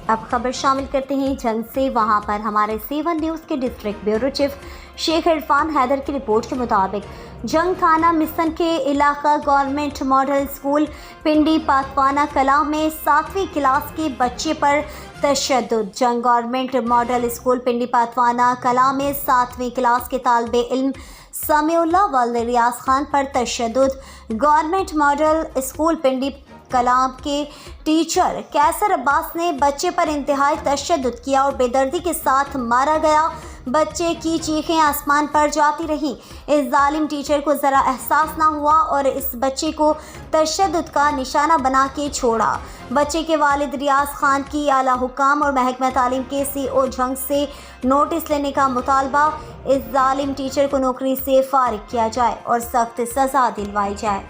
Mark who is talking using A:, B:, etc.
A: اب خبر شامل کرتے ہیں جنگ سے، وہاں پر ہمارے C1 نیوز کے ڈسٹرکٹ بیورو چیف شیخ عرفان حیدر کی رپورٹ کے مطابق جنگ تھانہ مسن کے علاقہ گورنمنٹ ماڈل اسکول پنڈی پاتوانہ کلاں میں 7ویں کلاس کے بچے پر تشدد۔ جنگ گورنمنٹ ماڈل اسکول پنڈی پاتوانہ کلاں میں 7ویں کلاس کے طالب علم سمیع اللہ والد ریاض خان پر تشدد۔ گورنمنٹ ماڈل اسکول پنڈی کلاں کے ٹیچر قیصر عباس نے بچے پر انتہائی تشدد کیا اور بے دردی کے ساتھ مارا گیا۔ بچے کی چیخیں آسمان پر جاتی رہیں۔ اس ظالم ٹیچر کو ذرا احساس نہ ہوا اور اس بچے کو تشدد کا نشانہ بنا کے چھوڑا۔ بچے کے والد ریاض خان کی اعلیٰ حکام اور محکمہ تعلیم کے CO جنگ سے نوٹس لینے کا مطالبہ۔ اس ظالم ٹیچر کو نوکری سے فارغ کیا جائے اور سخت سزا دلوائی جائے۔